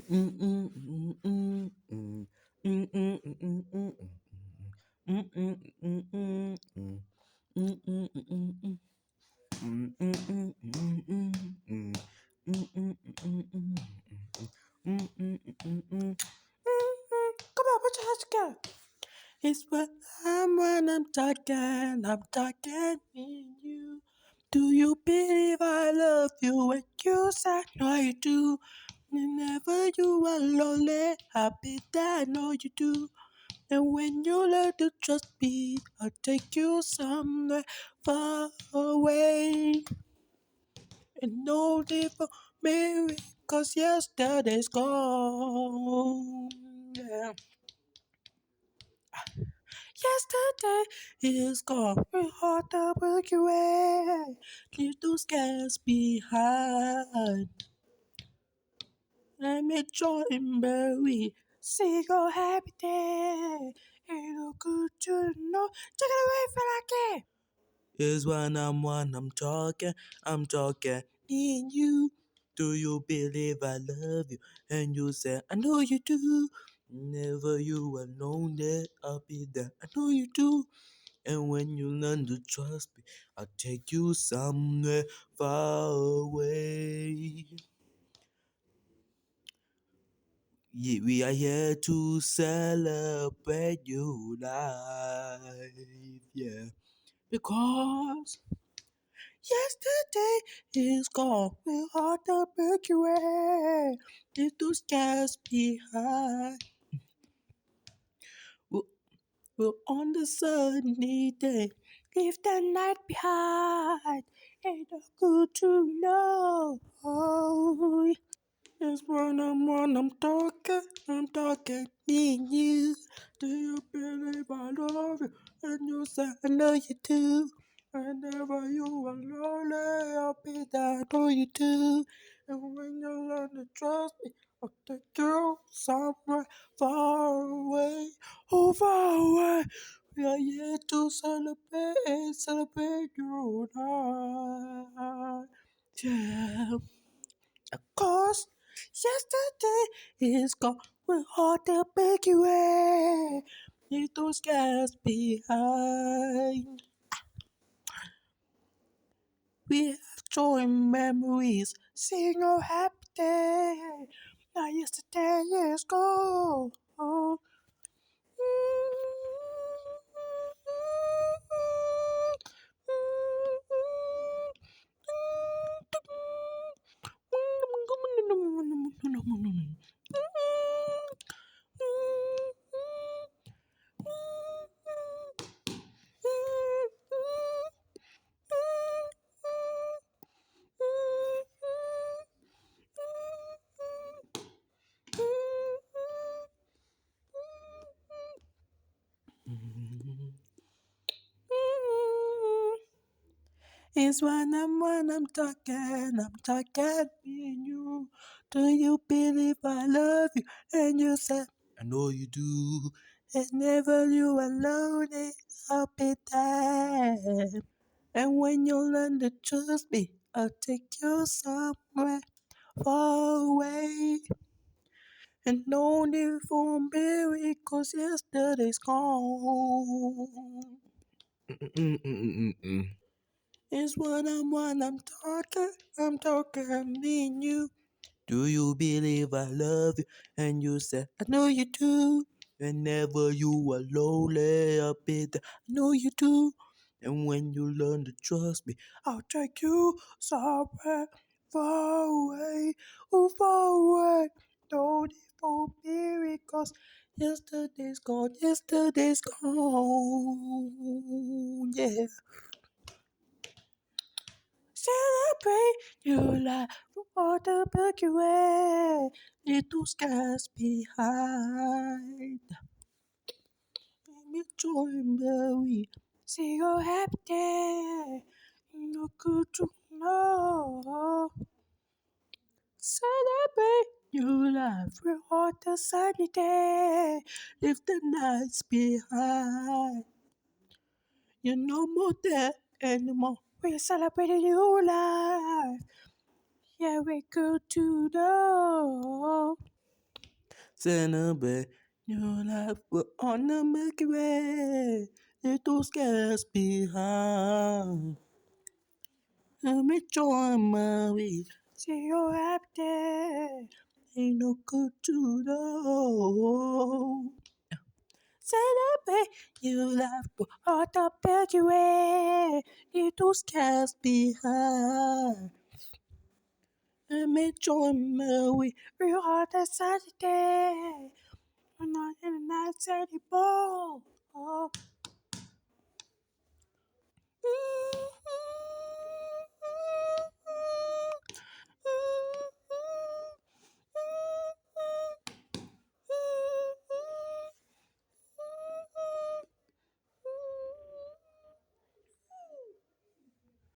Come on, put your hands together. It's when I'm talking in you. Do you believe I love you when you say no you do? Whenever you are lonely, I'll be there, I know you do. And when you learn to trust me, I'll take you somewhere far away. And only for me, cause yesterday's gone. Yeah. Yesterday is gone. We heart the Milky Way. Leave those scars behind. Let me join Mary. Sing a happy day. Ain't no good to know. Take it away, Falakhe. Is when I'm talking in you. Do you believe I love you? And you say, I know you do. Whenever you are lonely, I'll be there. I know you do. And when you learn to trust me, I'll take you somewhere far away. Yeah, we are here to celebrate your life, yeah. Because yesterday is gone, we are the Milky Way. Leave those scars behind. We're on the sunny day, leave the night behind. Ain't no good to know. It's when I'm talking in you. Do you believe I love you? And you say I know you do. Whenever you are lonely, I'll be there. I know you do. And when you learn to trust me, I'll take you somewhere far away, oh far away. We are here to celebrate your life. Yeah. Of course, yesterday is gone. We're on the Milky Way. Leave those guys behind. We have joy memories. Sing a happy day. Now yesterday is gone. It's when I'm talking in you. Do you believe I love you? And you said, I know you do. And never you alone, I'll be there. And when you learn to trust me, I'll take you somewhere far away. And no need for me, cause yesterday's gone. It's when I'm talking in you. Do you believe I love you? And you say, I know you do. Whenever you are lonely, I'll be there. I know you do. And when you learn to trust me, I'll take you somewhere far away, oh far away. Don't for me because yesterday's gone, yeah. Celebrate your life for the Milky Way. Leave those skies behind. Let me join Mary. See your happy day. No good to know. Celebrate your life for the sunny day. Leave the nights behind. You're no more there anymore. We're celebrating your life. Yeah, we good to know. Celebrate your life. We're on the Milky Way. Little scars behind. Let me join my way. See you happy day. Ain't no good to know. Celebrate your life. We're on the Milky Way. Little scars behind. Let me join my way. We're on the Saturday. We're not in a night anymore. Oh.